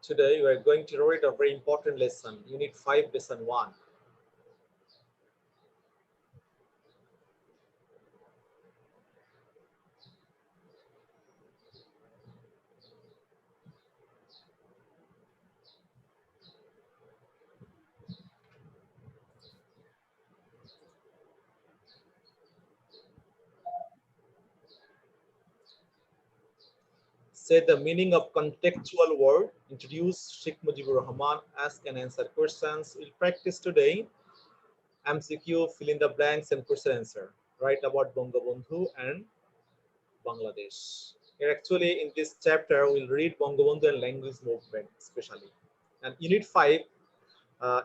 Today we are going to read a very important lesson, Unit 5, Lesson 1. Say the meaning of contextual word. Introduce Sheikh Mujibur Rahman. Ask and answer questions. We'll practice today. MCQ, fill in the blanks and question answer. Write about Bangabandhu and Bangladesh. Here actually in this chapter we'll read Bangabandhu and language movement especially. And Unit 5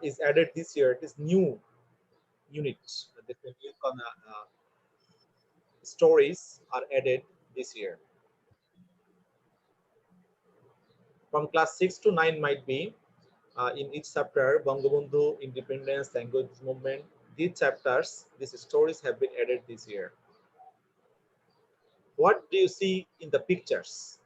is added this year. It is new unit. The stories are added this year. From class 6 to 9 might be in each chapter, Bangabandhu, independence, language movement. These chapters, these stories have been added this year. What do you see in the pictures?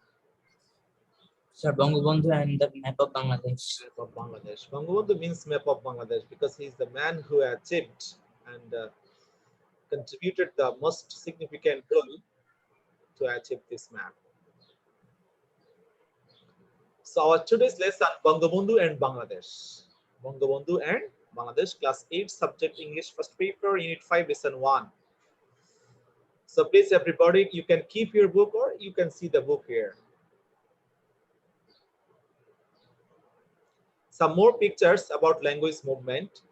Sir, Bangabandhu and the map of Bangladesh. Map of Bangladesh. Bangabandhu means map of Bangladesh because he is the man who achieved and contributed the most significant role to achieve this map. So our today's lesson, Bangabandhu and Bangladesh. Bangabandhu and Bangladesh, class 8, subject English first paper, unit 5, lesson 1. So please everybody, you can keep your book or you can see the book here. Some more pictures about language movement.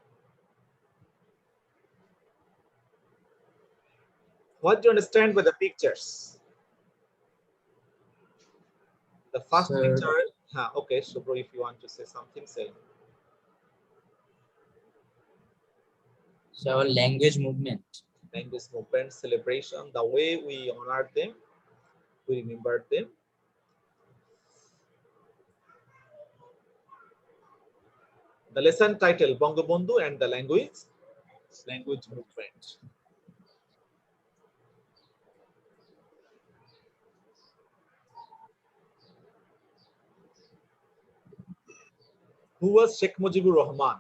What do you understand by the pictures? The first picture, okay, Shubro, if you want to say something, say. So our language movement. Language movement, celebration, the way we honor them, we remember them. The lesson title, Bangabandhu and the language movement. Who was Sheikh Mujibur Rahman?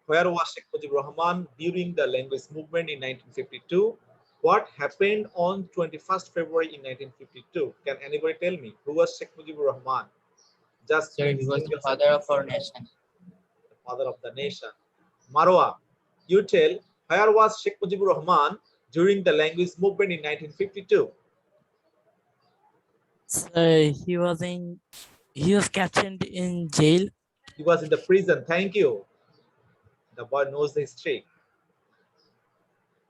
Where was Sheikh Mujibur Rahman during the language movement in 1952? What happened on 21st February in 1952? Can anybody tell me who was Sheikh Mujibur Rahman? Just Sir, he was the father of our nation. The father of the nation. Marwa, you tell, where was Sheikh Mujibur Rahman during the language movement in 1952? Sir, he was captured in jail. He was in the prison. Thank you. The boy knows the history.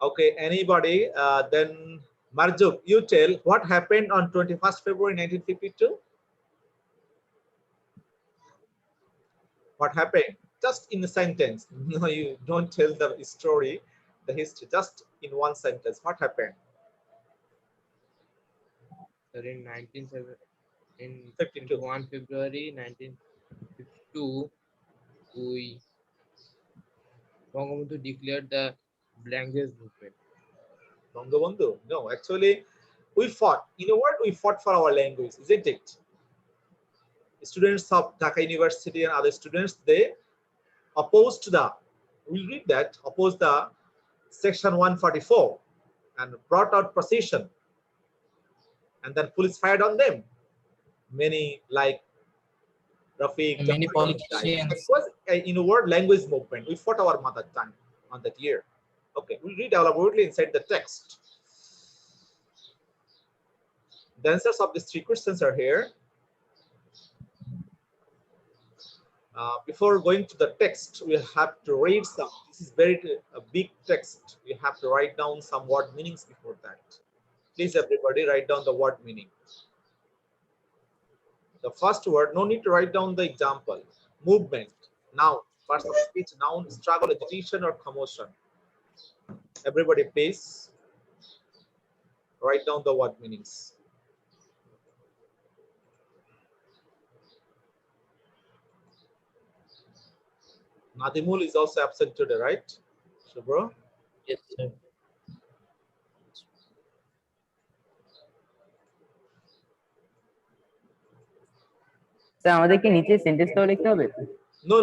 Okay, anybody? Then Marjuk, you tell, what happened on 21st February 1952? What happened? Just in a sentence. No, you don't tell the story, the history. Just in one sentence. What happened? Sir, in 21 February 1952, Bangabandhu declared the language movement. Bangabandhu? No, actually, we fought. You know what? We fought for our language, isn't it? Students of Dhaka University and other students, they opposed the, we'll read that, opposed the section 144 and brought out procession. And then police fired on them. Many like Rafiq, Many politicians. it was in a word language movement. We fought our mother tongue on that year. Okay, we'll read elaborately inside the text. The answers of these three questions are here. Before going to the text, we have to read some. This is very big text. We have to write down some word meanings before that. Please, everybody, write down the word meaning. The first word, no need to write down the example. Movement, noun, person of speech, noun, struggle, agitation, or commotion. Everybody, please write down the word meanings. Nadimul is also absent today, right? Shubro? Yes, sir. Sir আমাদের কি নিচে সেন্টেন্সটাও লিখতে হবে? No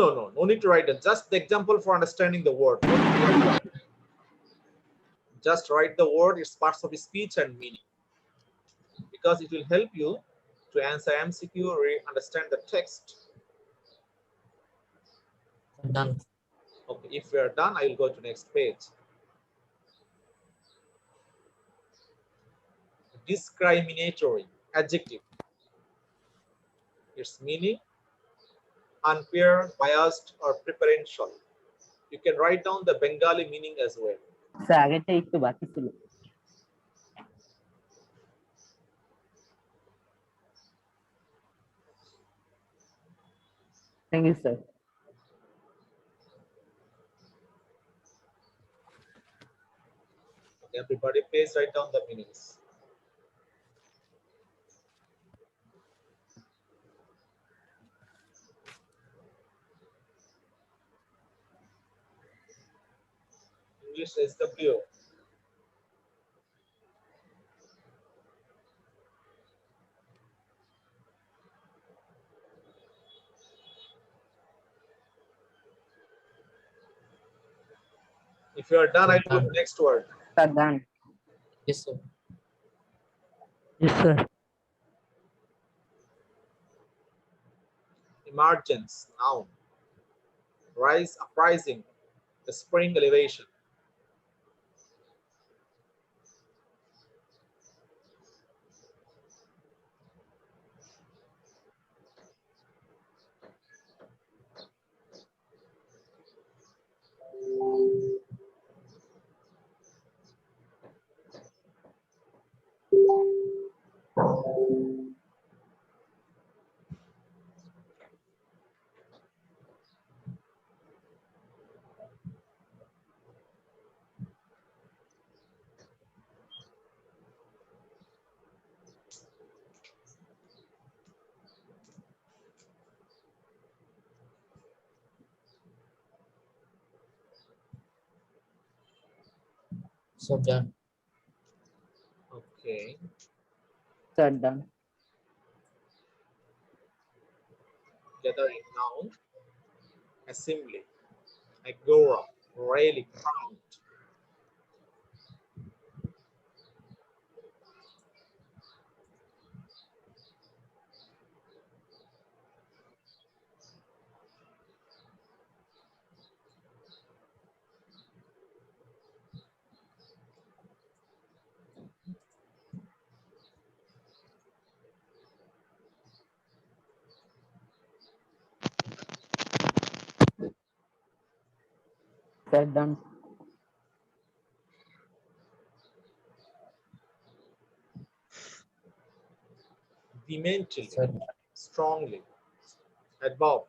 need to write it. Just the example for understanding the word. Just write the word, its parts of speech and meaning, because it will help you to answer MCQ or understand the text. Done. Okay, if we are done, I will go to next page. Discriminatory adjective. Its meaning: unfair, biased, or preferential. You can write down the Bengali meaning as well. Sir আগেরটা একটু বাকি ছিল। Thank you sir. Okay, everybody, please write down the meanings. English SW. If you are done, I will go to next word. Sir done. Yes, sir. Yes, sir. Emergence, noun. Rise, uprising, the spring elevation. So done. Okay. Sir done. Gathering, noun. Assembly, agora, rally, crowd. Sir done. Vehemently, sir strongly, above.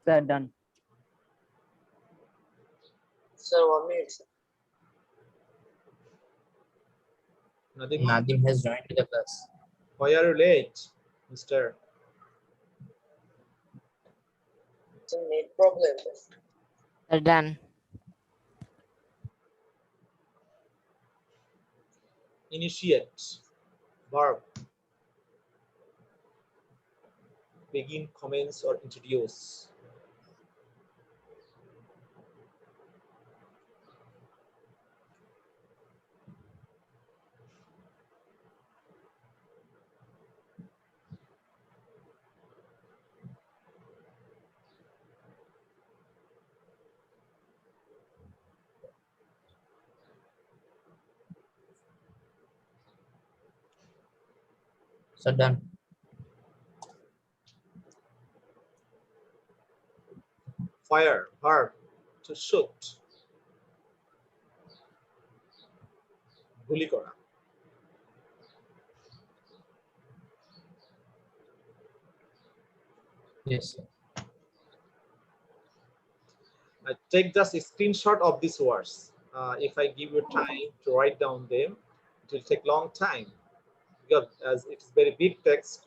Sir done. Sir, 1 minute. Nadim, Nadim has joined the class. why are you late, Mister? It's a net problem. Sir, done. Initiate, verb. Begin, commence, or introduce. Sir done. Fire, verb. To shoot. গুলি করা। Yes, sir. Take just a screenshot of these words. If I give you time to write down them, it will take long time because as it's very big text,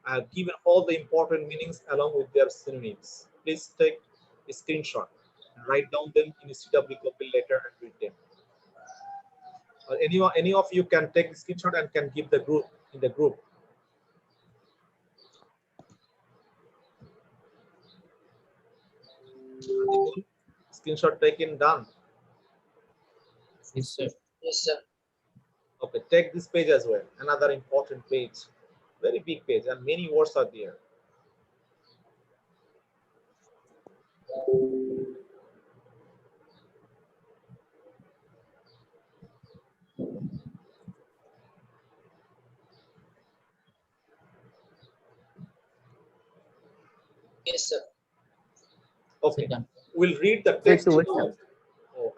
I have given all the important meanings along with their synonyms. Please take a screenshot and write down them in a CW copy later and read them. Or any of you can take a screenshot and can give the group in the group. Screenshot taken, done. Yes, sir. Yes, sir. Okay, take this page as well. Another important page, very big page, and many words are there. Yes, sir. Okay, Sit down. we'll read the Say text. to it, sir. Oh,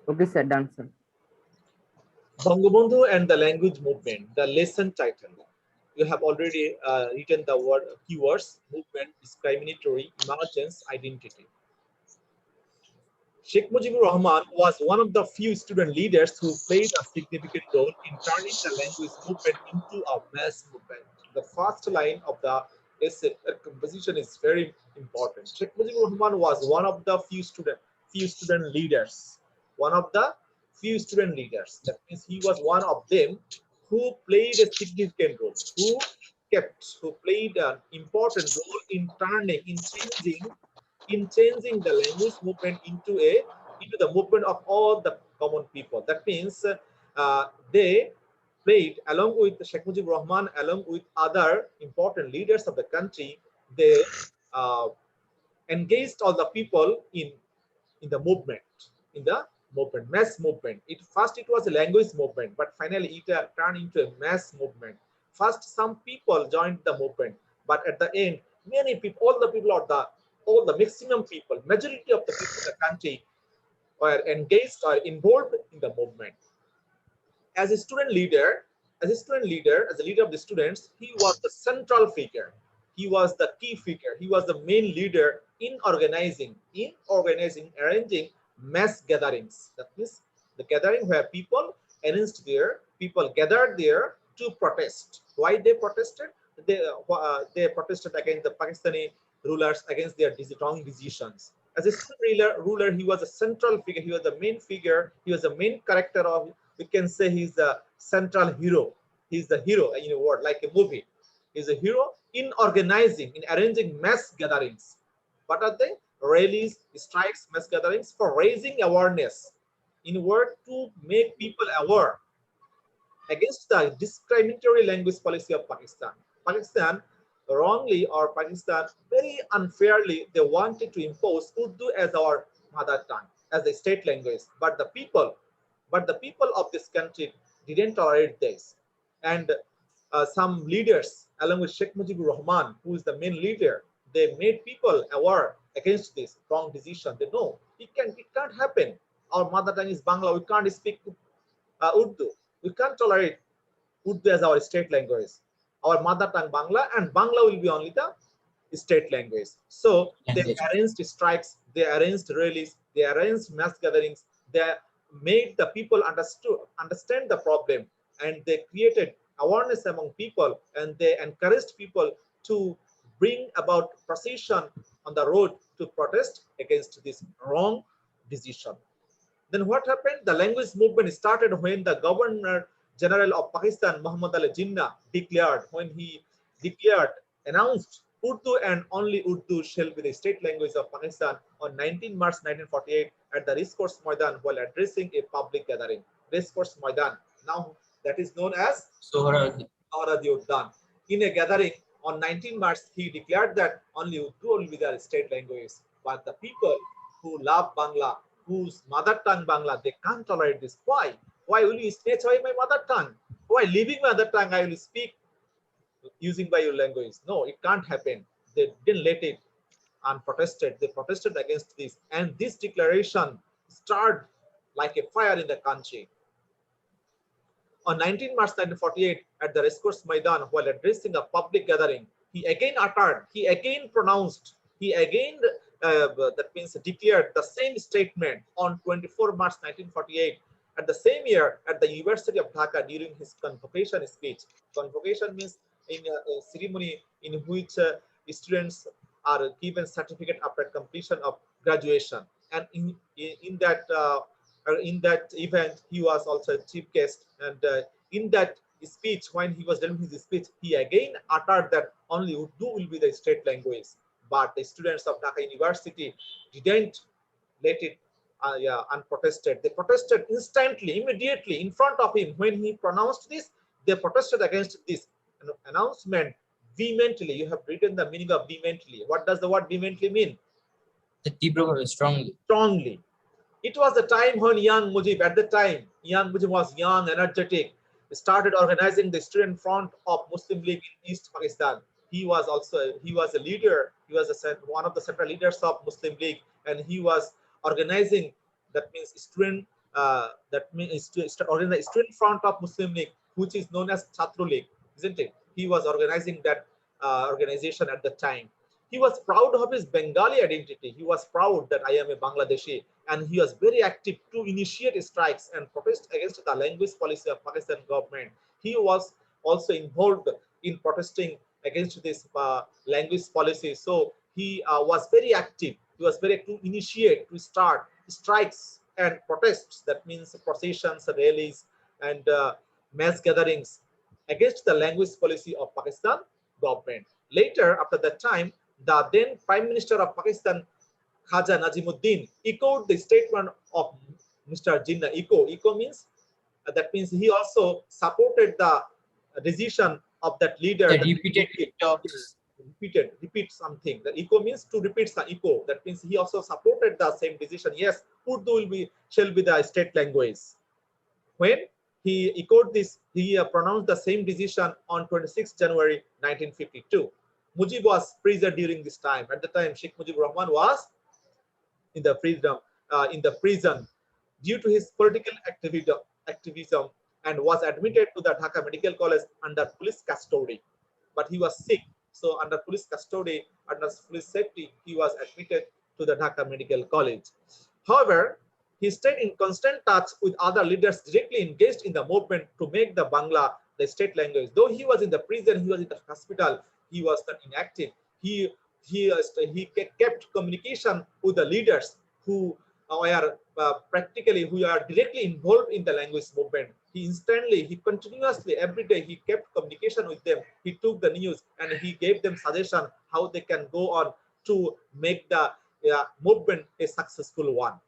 Okay, sir. Done, sir. Bangabandhu and the language movement, the lesson title. You have already written the word keywords: movement, discriminatory, emergence, identity. Sheikh Mujibur Rahman was one of the few student leaders who played a significant role in turning the language movement into a mass movement. The first line of the essay composition is very important. Sheikh Mujibur Rahman was one of the few student leaders. One of the few student leaders. That means he was one of them who played a significant role, who played an important role in changing the language movement into the movement of all the common people. That means they played, along with Sheikh Mujibur Rahman, along with other important leaders of the country, they uh, engaged all the people in the movement, mass movement. First it was a language movement, but finally it turned into a mass movement. First, some people joined the movement, but at the end, many people, all the maximum people, majority of the people in the country were engaged or involved in the movement. As a student leader, as a leader of the students, he was the central figure. He was the key figure. He was the main leader in organizing, arranging mass gatherings. That means the gathering where people gathered there to protest. Why they protested? They protested against the Pakistani rulers, against their wrong decisions. As a student ruler, he was a central figure. He was the main figure. He was the main character of, we can say he's the central hero. He's the hero in a word, like a movie. He's a hero in arranging mass gatherings. What are they? Rallies, strikes, mass gatherings for raising awareness. In a word, to make people aware against the discriminatory language policy of Pakistan. Pakistan wrongly, or Pakistan very unfairly, they wanted to impose Urdu as our mother tongue, as the state language. But the people of this country didn't tolerate this. And some leaders, along with Sheikh Mujibur Rahman, who is the main leader, they made people aware against this wrong decision. They know it can't happen. Our mother tongue is Bangla. We can't speak Urdu. We can't tolerate Urdu as our state language. Our mother tongue Bangla, and Bangla will be only the state language. So they arranged strikes, they arranged rallies, they arranged mass gatherings, they made the people understand the problem, and they created awareness among people, and they encouraged people to bring about procession on the road to protest against this wrong decision. Then what happened? The language movement started when the Governor General of Pakistan, Muhammad Ali Jinnah, announced Urdu and only Urdu shall be the state language of Pakistan on 19 March 1948 at the Racecourse Maidan while addressing a public gathering. Racecourse Maidan, now that is known as Sohrabadi Uddan. In a gathering on 19 March, he declared that only Urdu will be the state language. But the people who love Bangla, whose mother tongue Bangla, they can't tolerate this. Why? Why will you snatch away my mother tongue? Why leaving my mother tongue I will speak using by your language? No, it can't happen. They didn't let it and protested. They protested against this, and this declaration started like a fire in the country. On 19 March 1948, at the Racecourse Maidan, while addressing a public gathering, he again uttered, he again pronounced, he again that means declared the same statement on 24 March 1948 At the same year, at the University of Dhaka, during his convocation speech, convocation means in a ceremony in which students are given certificate after completion of graduation, and in that event, he was also chief guest, and in that speech, when he was delivering his speech, he again uttered that only Urdu will be the state language. But the students of Dhaka University didn't let it unprotested. They protested instantly, immediately in front of him. When he pronounced this, they protested against this announcement vehemently. You have written the meaning of vehemently. What does the word vehemently mean? Strongly. Strongly. It was the time when young Mujib, at the time, young Mujib was young, energetic, started organizing the student front of Muslim League in East Pakistan. He was a leader. He was one of the central leaders of Muslim League, and he was organizing. That means student. That means organizing the student front of Muslim League, which is known as Chhatru League, isn't it? He was organizing that organization at the time. He was proud of his Bengali identity. He was proud that I am a Bangladeshi, and he was very active to initiate strikes and protest against the language policy of Pakistan government. He was also involved in protesting against this language policy. So he was very active. He was very active to initiate, to start strikes and protests. That means processions, rallies, and mass gatherings against the language policy of Pakistan government. Later, after that time, the then Prime Minister of Pakistan, Khaja Najimuddin, echoed the statement of Mr. Jinnah. Echo means that means he also supported the decision of that leader. The repeated talks. Repeat something. The echo means to repeat the echo. That means he also supported the same decision. Yes, Urdu shall be the state language. When he echoed this, he pronounced the same decision on 26 January 1952. Mujib was prisoned during this time. At the time, Sheikh Mujibur Rahman was in the prison due to his political activism, and was admitted to the Dhaka Medical College under police custody. But he was sick, so under police custody, under police safety, he was admitted to the Dhaka Medical College. However, he stayed in constant touch with other leaders directly engaged in the movement to make the Bangla the state language. Though he was in the prison, he was in the hospital, he was not inactive. He kept communication with the leaders who are who are directly involved in the language movement. He continuously, every day, he kept communication with them. He took the news and he gave them suggestion how they can go on to make the movement a successful one.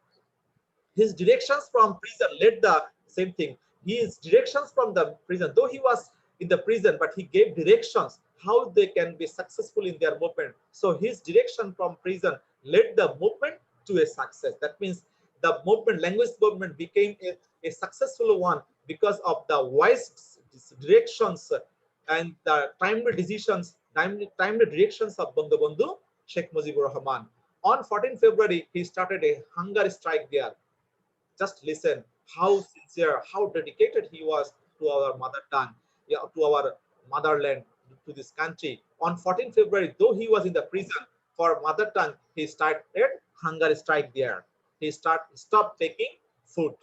His directions from prison led the same thing. His directions from the prison, though he was in the prison, but he gave directions how they can be successful in their movement. So his direction from prison led the movement to a success. That means the movement, language movement, became a successful one because of the wise directions and the timely decisions, timely directions of Bangabandhu Sheikh Mujibur Rahman. On 14 February, he started a hunger strike there. Just listen how sincere, how dedicated he was to our mother tongue, to our motherland, to this country. On 14 February, though he was in the prison for mother tongue, he started hunger strike there. He stopped taking food.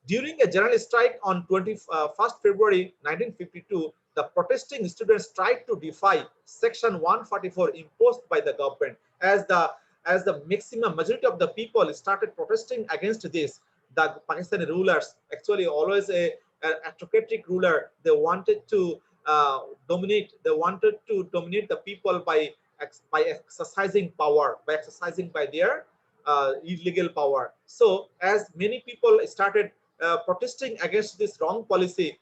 During a general strike on 21st February 1952, the protesting students tried to defy Section 144 imposed by the government. As the maximum majority of the people started protesting against this, the Pakistani rulers, actually always an autocratic ruler, they wanted to dominate. They wanted to dominate the people by exercising power, by their illegal power. So as many people started protesting against this wrong policy,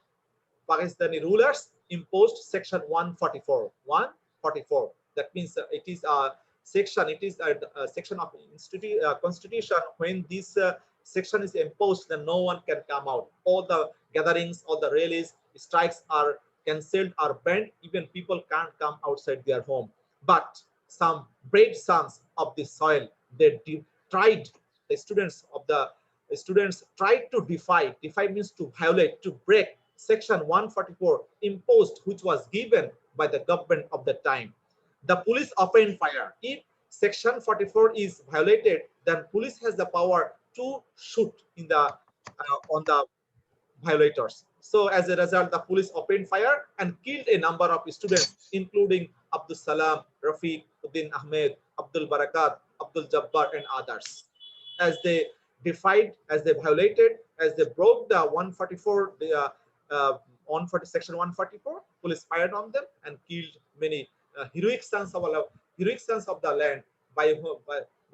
Pakistani rulers imposed Section 144. 144. That means it is a section. It is a section of constitution. When this section is imposed, then no one can come out. All the gatherings, all the rallies, strikes are cancelled, are banned. Even people can't come outside their home. But some brave sons of the soil, they tried. The students tried to defy. Defy means to violate, to break Section 144 imposed, which was given by the government of the time. The police opened fire. If Section 44 is violated, then police has the power to shoot in the on the violators. So as a result, the police opened fire and killed a number of students, including Abdul Salam, Rafiq, Uddin Ahmed, Abdul Barakat, Abdul Jabbar, and others. As they defied, as they violated, as they broke the 144, on section 144, police fired on them and killed many heroic sons of Allah, heroic sons of the land. By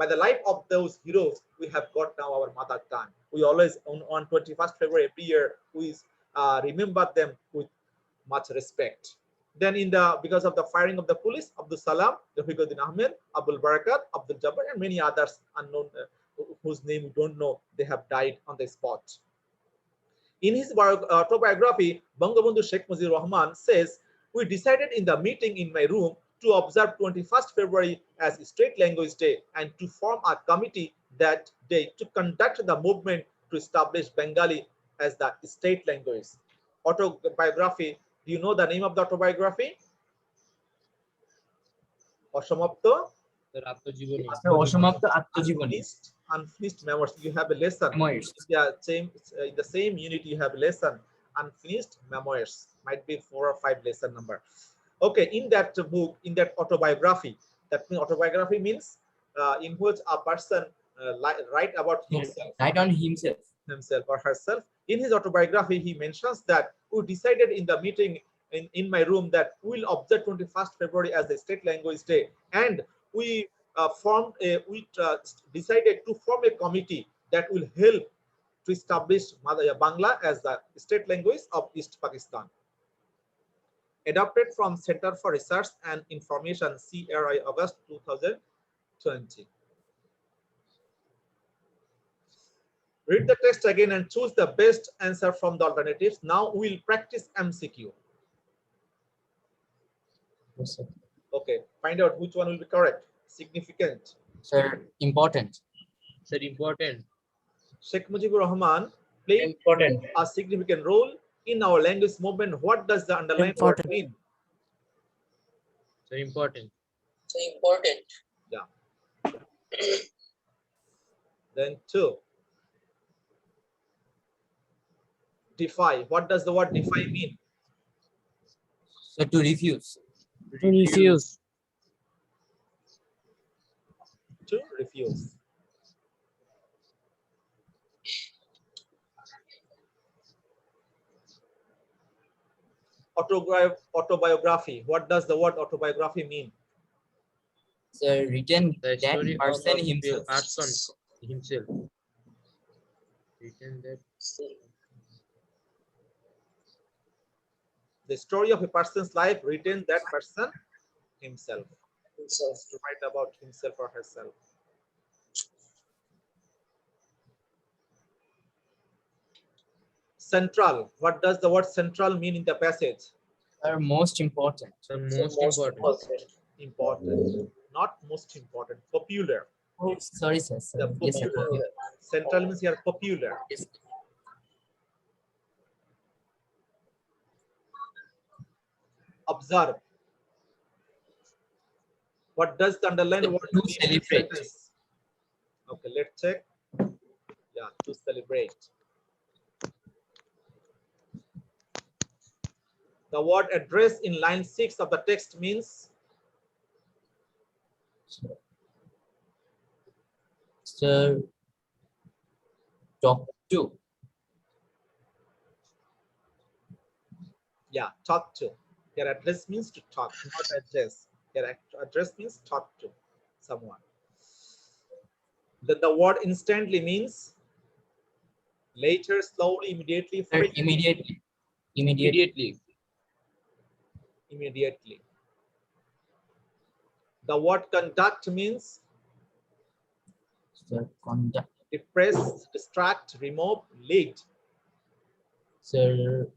the life of those heroes, we have got now our mother tongue. We always on 21st February every year we remember them with much respect. Then because of the firing of the police, Abdul Salam, Rafiquddin Ahmed, Abdul Barakat, Abdul Jabbar, and many others unknown whose name we don't know, they have died on the spot. In his autobiography, Bangabandhu Sheikh Mujibur Rahman says, "We decided in the meeting in my room to observe 21st February as State Language Day and to form a committee that day to conduct the movement to establish Bengali as the state language." Autobiography. Do you know the name of the autobiography? Oshamapto? Sir, Atmajibani. অসমাপ্ত আত্মজীবনী। Unfinished memoirs. You have a lesson. Memoirs. Yeah, in the same unit you have a lesson. Unfinished memoirs. Might be 4 or 5 lesson number. Okay, in that book, in that autobiography, that means autobiography means in which a person write about himself. Write on himself Or herself. In his autobiography, he mentions that we decided in the meeting in my room that we will observe 21st February as the state language day, and we decided to form a committee that will help to establish Bangla as the state language of East Pakistan. Adopted from Center for Research and Information, CRI, August 2020. Read the text again and choose the best answer from the alternatives. Now we will practice MCQ. Yes, sir. Okay, find out which one will be correct. Significant. Sir, important. Sir, important. Sheikh Mujibur Rahman played Important. a significant role in our language movement. What does the underlined word Important. mean? Sir, important. Important. Yeah. Then 2. Defy. What does the word defy mean? So to refuse. Refuse. To refuse. Autobiography. What does the word autobiography mean? So written The that story person of a himself. person himself. Written that. The story of a person's life written that person himself. To write about himself or herself. Central. What does the word central mean in the passage? Are most important. The most important. Important. Not most important. Popular. Oh, sorry, sir. The Yes, sir. popular. Central means here popular. Yes. Observe. What does the underlined word To mean in celebrate. sentence? Okay, let's check. Yeah, to celebrate. The word address in line 6 of the text means Sir, talk to. yeah, talk to. Your address means to talk, not address. Your address means talk to someone. Then the word instantly means later, slowly, immediately, Sir, frequently. immediately. Immediately. Immediately. The word conduct means Sir, conduct. depress, distract, remove, lead. Sir,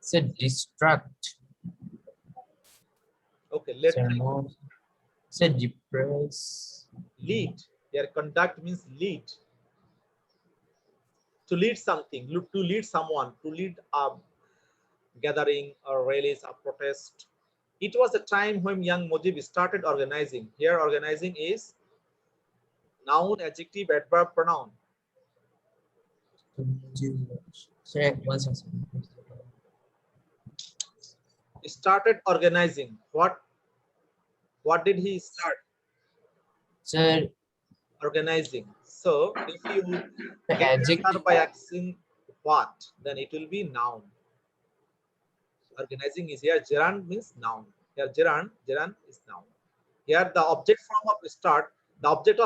sir, distract. Okay, let's Sir, no. Sir, depress. lead. Your conduct means lead. To lead something, to lead someone, to lead a gathering or rallies, a protest. It was a time when young Mujib started organizing. Here, organizing is noun, adjective, adverb, pronoun. Sir, one second. Started organizing. What did he start Sir, organizing? So if you the get the answer adjective. by asking what, then it will be noun. Organizing is here. Gerund means noun. Here gerund is noun. Here the object form of start. The object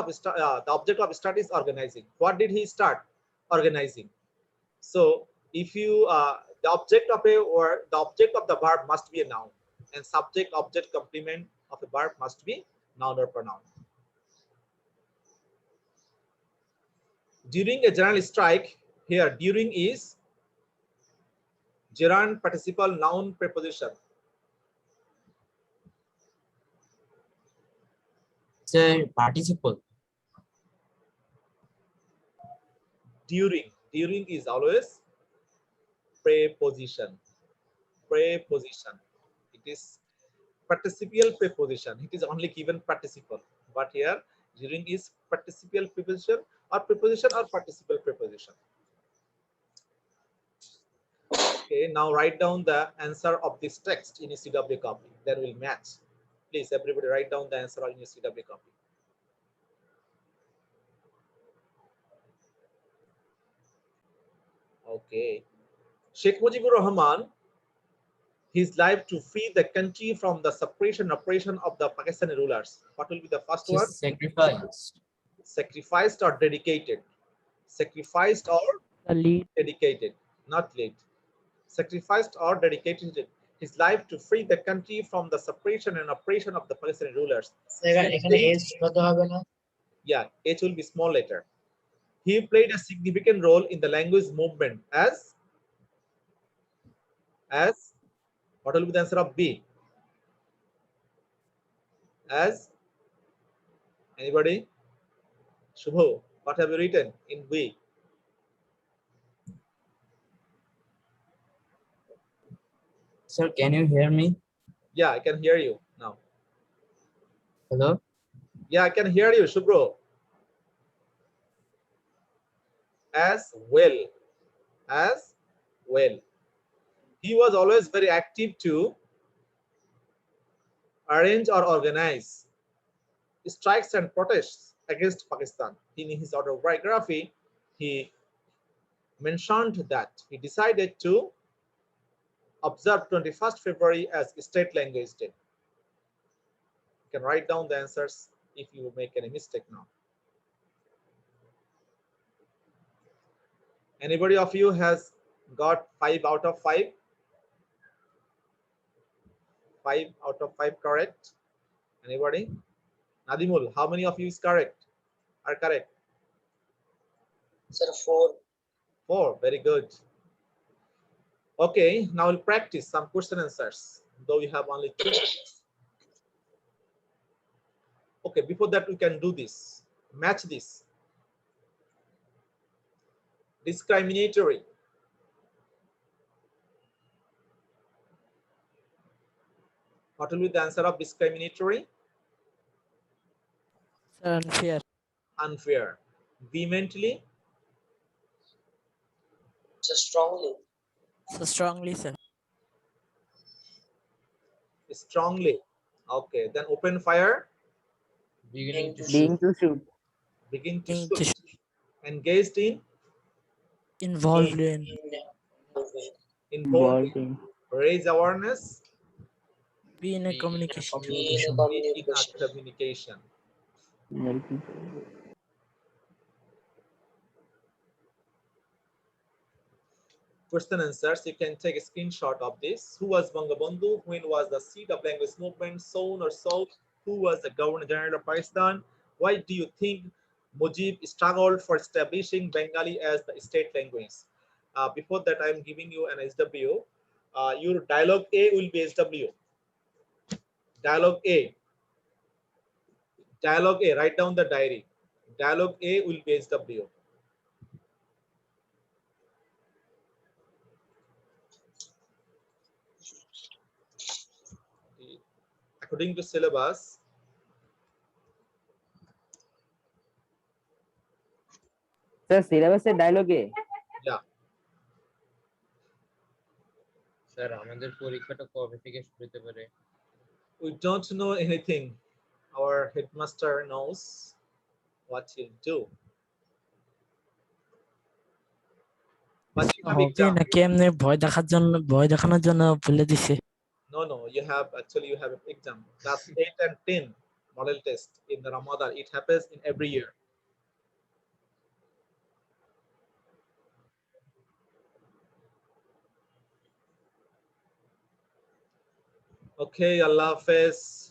of start is organizing. What did he start? Organizing. So if you the object of a or the object of the verb must be a noun, and subject object complement of a verb must be noun or pronoun. During a general strike, here during is gerund participle noun preposition. Sir, participle. During is always preposition. Preposition. It is participial preposition. It is only given participle. But here during is participial preposition or participial preposition. Okay, now write down the answer of this text in a CW copy. Then we'll match. Please, everybody write down the answer in your CW copy. Okay. Sheikh Mujibur Rahman, his life to free the country from the suppression oppression of the Pakistani rulers. What will be the first one? Sacrificed. Sacrificed or dedicated? Sacrificed or The lead. dedicated? Not late. Sacrificed or dedicated his life to free the country from the suppression and oppression of the Pakistani rulers. Yeah, H will be small letter. He played a significant role in the language movement as what will be the answer of B? As anybody? Shubho, what have you written in B? Sir, can you hear me? Yeah, I can hear you now. Hello? Yeah, I can hear you, Shubro. As well. As well. He was always very active to arrange or organize strikes and protests against Pakistan. In his autobiography, he mentioned that he decided to observe 21st February as State Language Day. You can write down the answers if you make any mistake now. Anybody of you has got 5 out of 5? 5 out of 5 correct? Anybody? Nadimul, how many of you is correct? Are correct? Sir, 4. 4, very good. Okay, now we'll practice some question answers, though we have only 2 minutes. Okay, before that we can do this. Match this. Discriminatory. What will be the answer of discriminatory? Sir, unfair. Unfair. Vehemently. So strongly. So strongly, sir. Strongly. Okay, then open fire. Beginning to Being shoot. to shoot. Begin to Being shoot. Engaged in. involved in. Involved in. Raise awareness. Be in a Be in a communication. Be in a In communication. communication. Question answers. You can take a screenshot of this. Who was Bangabandhu? When was the seat of language movement sown or sold? Who was the Governor General of Pakistan? Why do you think Mujib struggled for establishing Bengali as the state language? Before that, I am giving you an SW. Your dialogue A will be SW. Dialogue A. Dialogue A. Write down the diary. Dialogue A will be SW. According to syllabus, Sir, syllabus से dialogue है. yeah, sir আমাদের পরীক্ষাটা কবে থেকে শুরু হতে পারে? We don't know anything. Our headmaster knows what he'll do. But you have হবে exam. নাকি এমনি ভয় দেখানোর জন্য বলে দিছে? No, you have an exam. Class 8 and 10 model test in the Ramadan. It happens in every year. Okay, Allah Hafiz.